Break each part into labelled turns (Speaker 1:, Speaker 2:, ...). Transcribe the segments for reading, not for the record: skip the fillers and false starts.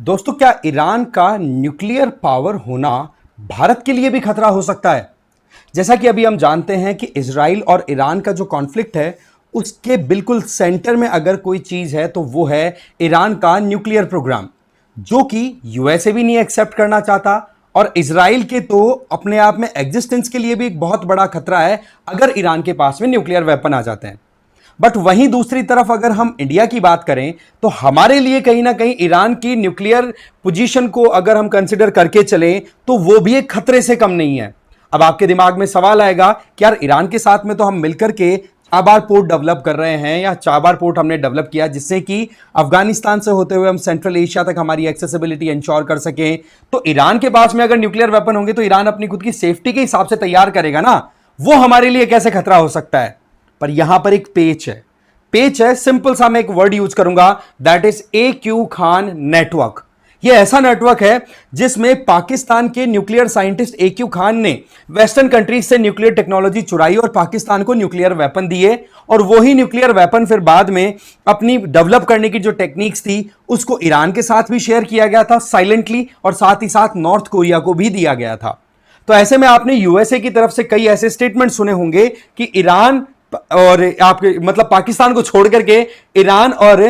Speaker 1: दोस्तों, क्या ईरान का न्यूक्लियर पावर होना भारत के लिए भी खतरा हो सकता है? जैसा कि अभी हम जानते हैं कि इजराइल और ईरान का जो कॉन्फ्लिक्ट है उसके बिल्कुल सेंटर में अगर कोई चीज है तो वो है ईरान का न्यूक्लियर प्रोग्राम, जो कि यूएसए भी नहीं एक्सेप्ट करना चाहता और इजराइल के तो अपने आप में एग्जिस्टेंस के लिए भी एक बहुत बड़ा खतरा है अगर ईरान के पास में न्यूक्लियर वेपन आ जाते हैं। बट वहीं दूसरी तरफ अगर हम इंडिया की बात करें तो हमारे लिए कहीं ना कहीं ईरान की न्यूक्लियर पोजीशन को अगर हम कंसिडर करके चलें तो वो भी एक खतरे से कम नहीं है। अब आपके दिमाग में सवाल आएगा कि यार ईरान के साथ में तो हम मिलकर के चाबार पोर्ट डेवलप कर रहे हैं या चाबार पोर्ट हमने डेवलप किया जिससे कि अफगानिस्तान से होते हुए हम सेंट्रल एशिया तक हमारी एक्सेसिबिलिटी इंश्योर कर सकें। तो ईरान के पास में अगर न्यूक्लियर वेपन होंगे तो ईरान अपनी खुद की सेफ्टी के हिसाब से तैयार करेगा ना, वो हमारे लिए कैसे खतरा हो सकता है। पर यहां पर एक पेच है, सिंपल सा मैं एक वर्ड यूज करूंगा, that is a Q Khan network. यह ऐसा नेटवर्क है जिसमें पाकिस्तान के न्यूक्लियर साइंटिस्ट ए क्यू खान ने वेस्टर्न कंट्रीज से न्यूक्लियर टेक्नोलॉजी चुराई और पाकिस्तान को न्यूक्लियर वेपन दिए, और वही न्यूक्लियर वेपन फिर बाद में अपनी डेवलप करने की जो टेक्निक्स थी उसको ईरान के साथ भी शेयर किया गया था साइलेंटली, और साथ ही साथ नॉर्थ कोरिया को भी दिया गया था। तो ऐसे में आपने यूएसए की तरफ से कई ऐसे स्टेटमेंट सुने होंगे कि ईरान और आपके मतलब पाकिस्तान को छोड़ करके ईरान और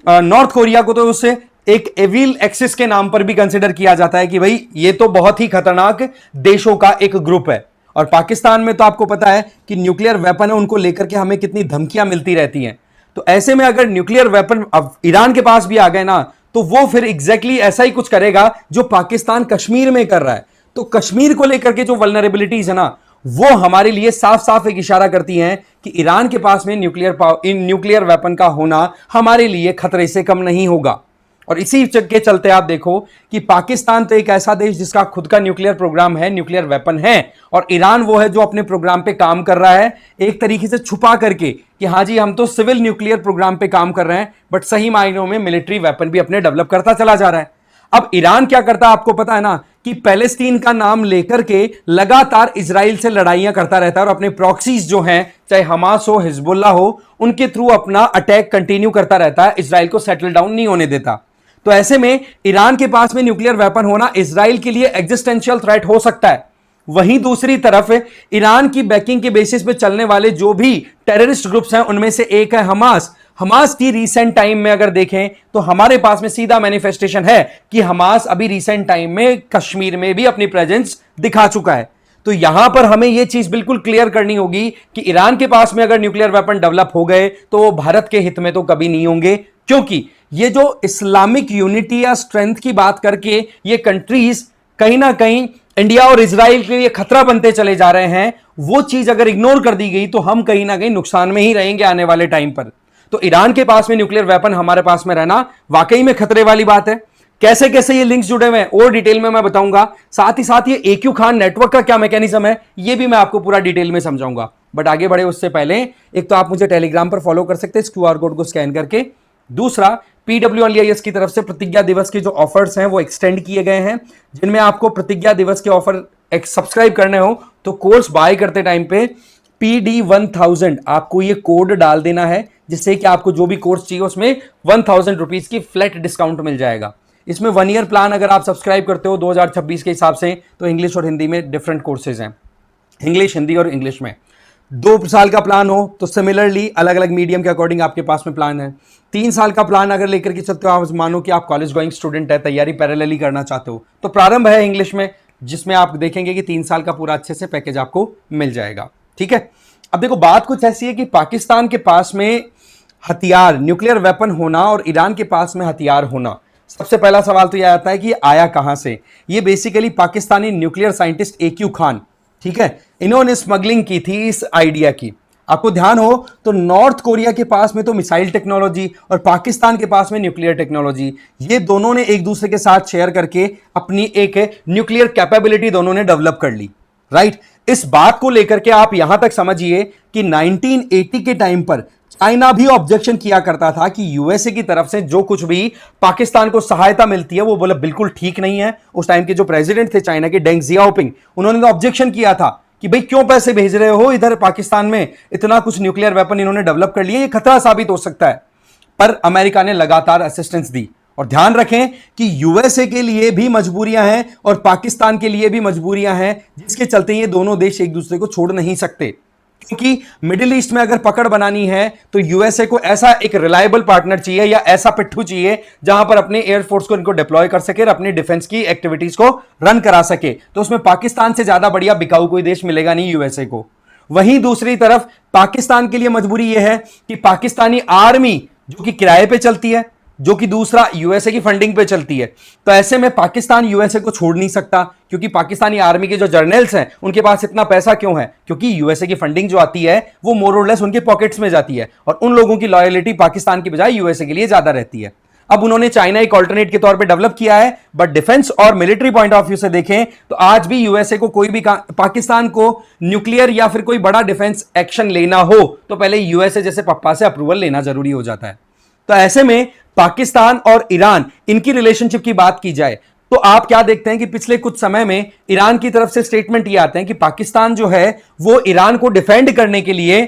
Speaker 1: नॉर्थ कोरिया को तो उससे एक एविल एक्सिस के नाम पर भी कंसिडर किया जाता है कि भाई ये तो बहुत ही खतरनाक देशों का एक ग्रुप है। और पाकिस्तान में तो आपको पता है कि न्यूक्लियर वेपन है, उनको लेकर के हमें कितनी धमकियां मिलती रहती हैं। तो ऐसे में अगर न्यूक्लियर वेपन अब ईरान के पास भी आ गए ना तो वो फिर एग्जैक्टली ऐसा ही कुछ करेगा जो पाकिस्तान कश्मीर में कर रहा है। तो कश्मीर को लेकर के जो वल्नरेबिलिटीज है ना वो हमारे लिए साफ साफ एक इशारा करती हैं कि ईरान के पास में न्यूक्लियर वेपन का होना हमारे लिए खतरे से कम नहीं होगा। और इसी के चलते आप देखो कि पाकिस्तान तो एक ऐसा देश जिसका खुद का न्यूक्लियर प्रोग्राम है, न्यूक्लियर वेपन है, और ईरान वो है जो अपने प्रोग्राम पे काम कर रहा है एक तरीके से छुपा करके कि हाँ जी हम तो सिविल न्यूक्लियर प्रोग्राम पे काम कर रहे हैं, बट सही मायनों में मिलिट्री वेपन भी अपने डेवलप करता चला जा रहा है। अब ईरान क्या करता है आपको पता है ना, कि पैलेस्टीन का नाम लेकर के लगातार इजराइल से लड़ाइयां करता रहता है और अपने प्रॉक्सीज जो हैं चाहे हमास हो हिजबुल्ला हो उनके थ्रू अपना अटैक कंटिन्यू करता रहता है, इजराइल को सेटल डाउन नहीं होने देता। तो ऐसे में ईरान के पास में न्यूक्लियर वेपन होना इजराइल के लिए एग्जिस्टेंशियल थ्रेट हो सकता है। वहीं दूसरी तरफ ईरान की बैकिंग के बेसिस पे चलने वाले जो भी टेररिस्ट ग्रुप्स हैं उनमें से एक है हमास। हमास की रीसेंट टाइम में अगर देखें तो हमारे पास में सीधा मैनिफेस्टेशन है कि हमास अभी रीसेंट टाइम में कश्मीर में भी अपनी प्रेजेंस दिखा चुका है। तो यहां पर हमें यह चीज बिल्कुल क्लियर करनी होगी कि ईरान के पास में अगर न्यूक्लियर वेपन डेवलप हो गए तो वो भारत के हित में तो कभी नहीं होंगे, क्योंकि ये जो इस्लामिक यूनिटी या स्ट्रेंथ की बात करके ये कंट्रीज कहीं ना कहीं इंडिया और इजराइल के लिए खतरा बनते चले जा रहे हैं, वो चीज अगर इग्नोर कर दी गई तो हम कहीं ना कहीं नुकसान में ही रहेंगे आने वाले टाइम पर। तो ईरान के पास में न्यूक्लियर वेपन हमारे पास में रहना वाकई में खतरे वाली बात है। कैसे कैसे ये लिंक्स जुड़े हुए हैं और डिटेल में मैं बताऊंगा, साथ ही साथ ये एक्यू खान नेटवर्क का क्या मैकेनिज्म है ये भी मैं आपको पूरा डिटेल में समझाऊंगा। बट आगे बढ़े उससे पहले एक तो आप मुझे टेलीग्राम पर फॉलो कर सकते हैं इस क्यूआर कोड को स्कैन करके। दूसरा, PWLIS की तरफ से प्रतिज्ञा दिवस के जो ऑफर्स हैं वो एक्सटेंड किए गए हैं, जिनमें आपको प्रतिज्ञा दिवस के ऑफर सब्सक्राइब करने हो तो कोर्स बाय करते टाइम पे PD1000 आपको ये कोड डाल देना है, जिससे कि आपको जो भी कोर्स चाहिए उसमें 1000 रुपीज की फ्लैट डिस्काउंट मिल जाएगा। इसमें 1 ईयर प्लान अगर आप सब्सक्राइब करते हो 2026 के हिसाब से तो इंग्लिश और हिंदी में डिफरेंट कोर्सेज हैं, इंग्लिश हिंदी और इंग्लिश में। 2 साल का प्लान हो तो सिमिलरली अलग अलग मीडियम के अकॉर्डिंग आपके पास में प्लान है। 3 साल का प्लान अगर लेकर के चलते हो, आप मानो कि आप कॉलेज गोइंग स्टूडेंट है, तैयारी पैरेलली करना चाहते हो, तो प्रारंभ है इंग्लिश में, जिसमें आप देखेंगे कि 3 साल का पूरा अच्छे से पैकेज आपको मिल जाएगा। ठीक है, अब देखो बात कुछ ऐसी है कि पाकिस्तान के पास में हथियार न्यूक्लियर वेपन होना और ईरान के पास में हथियार होना, सबसे पहला सवाल तो यह आता है कि आया कहां से। ये basically Pakistani nuclear scientist A Q Khan, ठीक है, इन्होंने स्मगलिंग की थी इस आइडिया की। आपको ध्यान हो तो नॉर्थ कोरिया के पास में तो मिसाइल टेक्नोलॉजी और पाकिस्तान के पास में न्यूक्लियर टेक्नोलॉजी, ये दोनों ने एक दूसरे के साथ शेयर करके अपनी एक न्यूक्लियर कैपेबिलिटी दोनों ने डेवलप कर ली। राइट, इस बात को लेकर के आप यहां तक समझिए कि 1980 के टाइम पर चाइना भी ऑब्जेक्शन किया करता था कि यूएसए की तरफ से जो कुछ भी पाकिस्तान को सहायता मिलती है वो बोला बिल्कुल ठीक नहीं है। उस टाइम के जो प्रेसिडेंट थे चाइना के, डेंग जियाओपिंग, उन्होंने तो ऑब्जेक्शन किया था कि भाई क्यों पैसे भेज रहे हो इधर पाकिस्तान में, इतना कुछ न्यूक्लियर वेपन इन्होंने डेवलप कर लिया, ये खतरा साबित हो सकता है। पर अमेरिका ने लगातार असिस्टेंस दी और ध्यान रखें कि यूएसए के लिए भी मजबूरियां हैं और पाकिस्तान के लिए भी मजबूरियां हैं, जिसके चलते ये दोनों देश एक दूसरे को छोड़ नहीं सकते। क्योंकि मिडिल ईस्ट में अगर पकड़ बनानी है तो यूएसए को ऐसा एक रिलायबल पार्टनर चाहिए या ऐसा पिट्ठू चाहिए जहां पर अपने एयरफोर्स को इनको डिप्लॉय कर सके और अपनी डिफेंस की एक्टिविटीज को रन करा सके। तो उसमें पाकिस्तान से ज्यादा बढ़िया बिकाऊ कोई देश मिलेगा नहीं यूएसए को। वहीं दूसरी तरफ पाकिस्तान के लिए मजबूरी यह है कि पाकिस्तानी आर्मी जो कि किराए पे चलती है, जो कि दूसरा यूएसए की फंडिंग पे चलती है, तो ऐसे में पाकिस्तान यूएसए को छोड़ नहीं सकता। क्योंकि पाकिस्तानी आर्मी के जो जर्नल्स हैं उनके पास इतना पैसा क्यों है? क्योंकि यूएसए की फंडिंग जो आती है वो मोर और लेस उनके पॉकेट्स में जाती है और उन लोगों की लॉयलिटी पाकिस्तान की बजाय यूएसए के लिए ज्यादा रहती है। अब उन्होंने चाइना एक ऑल्टरनेट के तौर पे डेवलप किया है, बट डिफेंस और मिलिट्री पॉइंट ऑफ व्यू से देखें तो आज भी यूएसए को कोई भी पाकिस्तान को न्यूक्लियर या फिर कोई बड़ा डिफेंस एक्शन लेना हो तो पहले यूएसए जैसे पप्पा से अप्रूवल लेना जरूरी हो जाता है। तो ऐसे में पाकिस्तान और ईरान इनकी रिलेशनशिप की बात की जाए तो आप क्या देखते हैं कि पिछले कुछ समय में ईरान की तरफ से स्टेटमेंट ये आते हैं कि पाकिस्तान जो है वो ईरान को डिफेंड करने के लिए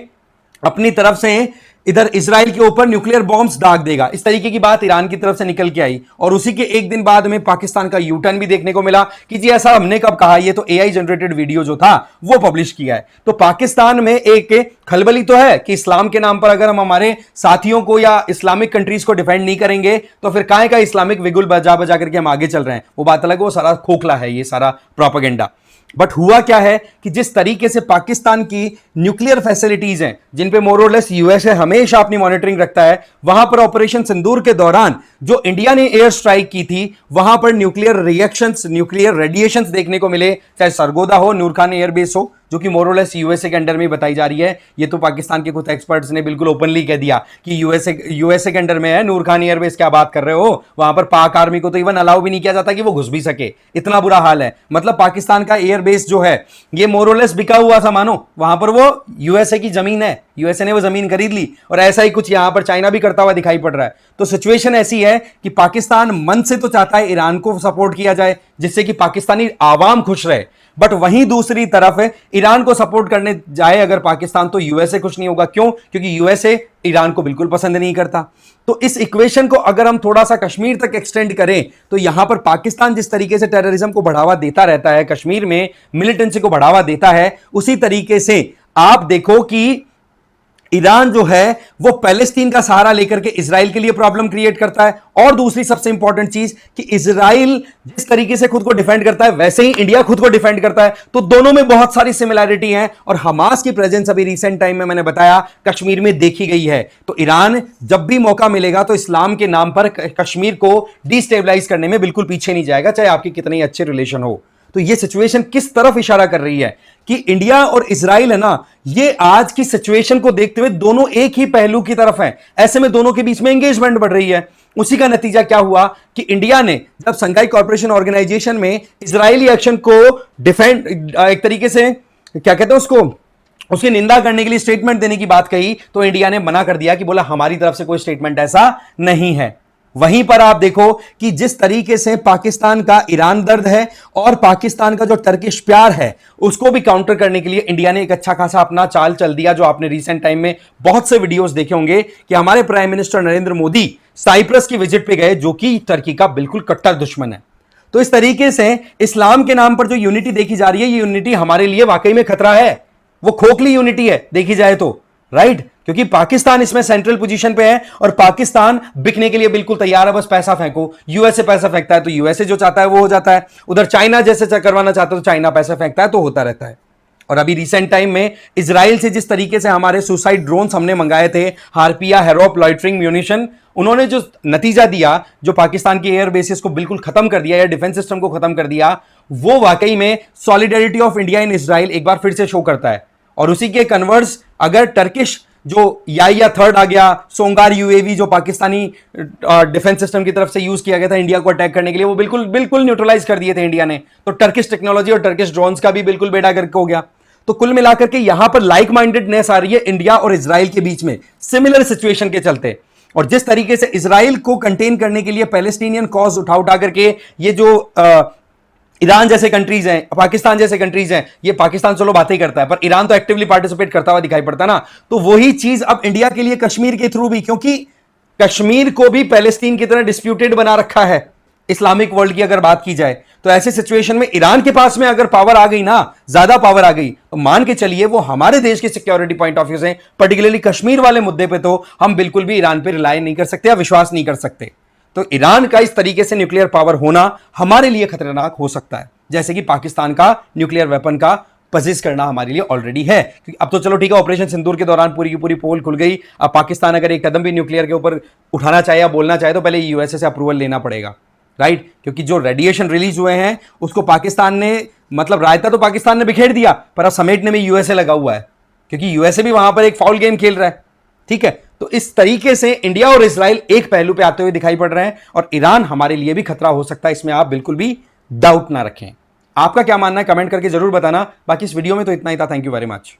Speaker 1: अपनी तरफ से इधर इजराइल के ऊपर न्यूक्लियर बॉम्ब्स दाग देगा। इस तरीके की बात ईरान की तरफ से निकल के आई और उसी के एक दिन बाद में पाकिस्तान का यू टर्न भी देखने को मिला कि जी ऐसा हमने कब कहा, ये तो एआई जनरेटेड वीडियो जो था वो पब्लिश किया है। तो पाकिस्तान में एक खलबली तो है कि इस्लाम के नाम पर अगर हम हमारे साथियों को या इस्लामिक कंट्रीज को डिफेंड नहीं करेंगे तो फिर काहे का इस्लामिक विगुल बजा बजा करके हम आगे चल रहे हैं, वो बात अलग, वो सारा खोखला है, ये सारा प्रोपेगेंडा। बट हुआ क्या है कि जिस तरीके से पाकिस्तान की न्यूक्लियर फैसिलिटीज हैं जिन पे मोर और लेस यूएसए हमेशा अपनी मॉनिटरिंग रखता है, वहां पर ऑपरेशन सिंदूर के दौरान जो इंडिया ने एयर स्ट्राइक की थी वहां पर न्यूक्लियर रिएक्शंस, न्यूक्लियर रेडिएशंस देखने को मिले, चाहे सरगोदा हो, नूर खान एयरबेस हो, जो कि मोर और लेस यूएसए के अंडर में बताई जा रही है। ये तो पाकिस्तान के कुछ एक्सपर्ट्स ने बिल्कुल ओपनली कह दिया कि यूएसए के अंडर में है नूर खान एयरबेस, क्या बात कर रहे हो, वहां पर पाक आर्मी को तो इवन अलाउ भी नहीं किया जाता कि वो घुस भी सके, इतना बुरा हाल है। मतलब पाकिस्तान का एयरबेस जो है ये मोर और लेस बिका हुआ सा मानो, वहां पर वो यूएसए की जमीन है, यूएसए ने वो जमीन खरीद ली और ऐसा ही कुछ यहां पर चाइना भी करता हुआ दिखाई पड़ रहा है। तो सिचुएशन ऐसी है कि पाकिस्तान मन से तो चाहता है ईरान को सपोर्ट किया जाए जिससे कि पाकिस्तानी आवाम खुश रहे, बट वहीं दूसरी तरफ ईरान को सपोर्ट करने जाए अगर पाकिस्तान तो यूएसए खुश नहीं होगा। क्यों? क्योंकि यूएसए ईरान को बिल्कुल पसंद नहीं करता। तो इस इक्वेशन को अगर हम थोड़ा सा कश्मीर तक एक्सटेंड करें तो यहां पर पाकिस्तान जिस तरीके से टेररिज्म को बढ़ावा देता रहता है, कश्मीर में मिलिटेंसी को बढ़ावा देता है, उसी तरीके से आप देखो कि ईरान जो है वो पैलेस्टीन का सहारा लेकर के इजराइल के लिए प्रॉब्लम क्रिएट करता है। और दूसरी सबसे इंपॉर्टेंट चीज कि इजराइल जिस तरीके से खुद को डिफेंड करता है वैसे ही इंडिया खुद को डिफेंड करता है। तो दोनों में बहुत सारी सिमिलैरिटी है और हमास की प्रेजेंस अभी रिसेंट टाइम में मैंने बताया कश्मीर में देखी गई है। तो ईरान जब भी मौका मिलेगा तो इस्लाम के नाम पर कश्मीर को डिस्टेबलाइज करने में बिल्कुल पीछे नहीं जाएगा, चाहे आपके कितने अच्छे रिलेशन हो। तो ये सिचुएशन किस तरफ इशारा कर रही है कि इंडिया और इजराइल है ना, ये आज की सिचुएशन को देखते हुए दोनों एक ही पहलू की तरफ हैं। ऐसे में दोनों के बीच में एंगेजमेंट बढ़ रही है। उसी का नतीजा क्या हुआ कि इंडिया ने जब संघाई कॉर्पोरेशन ऑर्गेनाइजेशन में इजरायली एक्शन को डिफेंड, एक तरीके से क्या कहते हैं उसको, उसकी निंदा करने के लिए स्टेटमेंट देने की बात कही तो इंडिया ने मना कर दिया कि बोला हमारी तरफ से कोई स्टेटमेंट ऐसा नहीं है। वहीं पर आप देखो कि जिस तरीके से पाकिस्तान का ईरान दर्द है और पाकिस्तान का जो टर्किश प्यार है उसको भी काउंटर करने के लिए इंडिया ने एक अच्छा खासा अपना चाल चल दिया। जो आपने रिसेंट टाइम में बहुत से वीडियोस देखे होंगे कि हमारे prime minister Narendra Modi Cyprus की विजिट पे गए जो कि टर्की का बिल्कुल कट्टर दुश्मन है। तो इस तरीके से इस्लाम के नाम पर जो यूनिटी देखी जा रही है, ये यूनिटी हमारे लिए वाकई में खतरा है। वो खोखली यूनिटी है देखी जाए तो, राइट? क्योंकि पाकिस्तान इसमें सेंट्रल पोजीशन पे है और पाकिस्तान बिकने के लिए बिल्कुल तैयार है, बस पैसा फेंको। यूएसए पैसा फेंकता है तो यूएसए जो चाहता है वो हो जाता है, उधर चाइना जैसे करवाना चाहता है तो चाइना पैसा फेंकता है, तो होता रहता है। और अभी रिसेंट टाइम में इजराइल से जिस तरीके से हमारे सुसाइड ड्रोन्स हमने मंगाए थे, हार्पिया, हेरोप, लॉइटरिंग म्यूनिशन, उन्होंने जो नतीजा दिया, जो पाकिस्तान की एयर बेसिस को बिल्कुल खत्म कर दिया या डिफेंस सिस्टम को खत्म कर दिया, वो वाकई में solidarity of India in Israel एक बार फिर से शो करता है। और उसी के कन्वर्स अगर टर्किश जो या थर्ड आ गया, सोंगार यूएवी जो पाकिस्तानी डिफेंस सिस्टम की तरफ से यूज किया गया था इंडिया को अटैक करने के लिए, वो बिल्कुल न्यूट्रलाइज कर दिए थे इंडिया ने। तो टर्किश टेक्नोलॉजी और टर्किश ड्रोन्स का भी बिल्कुल बेड़ा गर्क हो गया। तो कुल मिलाकर के यहां पर लाइक माइंडेडनेस आ रही है इंडिया और इजराइल के बीच में सिमिलर सिचुएशन के चलते। और जिस तरीके से इजराइल को कंटेन करने के लिए पैलेस्टीनियन कॉज उठा करके ये जो ईरान जैसे कंट्रीज हैं, पाकिस्तान जैसे कंट्रीज हैं, ये पाकिस्तान चलो बातें करता है पर ईरान तो एक्टिवली पार्टिसिपेट करता हुआ दिखाई पड़ता ना। तो वही चीज अब इंडिया के लिए कश्मीर के थ्रू भी, क्योंकि कश्मीर को भी पैलेस्टीन की तरह डिस्प्यूटेड बना रखा है इस्लामिक वर्ल्ड की अगर बात की जाए। तो ऐसे सिचुएशन में ईरान के पास में अगर पावर आ गई ना, ज्यादा पावर आ गई, तो मान के चलिए वो हमारे देश के सिक्योरिटी पॉइंट ऑफ व्यू से, पर्टिकुलरली कश्मीर वाले मुद्दे पे, तो हम बिल्कुल भी ईरान पे रिलाय नहीं कर सकते या विश्वास नहीं कर सकते। तो ईरान का इस तरीके से न्यूक्लियर पावर होना हमारे लिए खतरनाक हो सकता है, जैसे कि पाकिस्तान का न्यूक्लियर वेपन का पजेस करना हमारे लिए ऑलरेडी है। क्योंकि अब तो चलो ठीक है, ऑपरेशन सिंदूर के दौरान पूरी की पूरी पोल खुल गई। अब पाकिस्तान अगर एक कदम भी न्यूक्लियर के ऊपर उठाना चाहे या बोलना चाहे तो पहले यूएसए से अप्रूवल लेना पड़ेगा, राइट? क्योंकि जो रेडिएशन रिलीज हुए हैं उसको पाकिस्तान ने, मतलब रायता तो पाकिस्तान ने बिखेर दिया, पर अब समेटने में यूएसए लगा हुआ है, क्योंकि यूएसए भी वहां पर एक फाउल गेम खेल रहा है। ठीक है, तो इस तरीके से इंडिया और इजराइल एक पहलू पे आते हुए दिखाई पड़ रहे हैं, और ईरान हमारे लिए भी खतरा हो सकता है, इसमें आप बिल्कुल भी डाउट ना रखें। आपका क्या मानना है कमेंट करके जरूर बताना। बाकी इस वीडियो में तो इतना ही था। Thank you very much.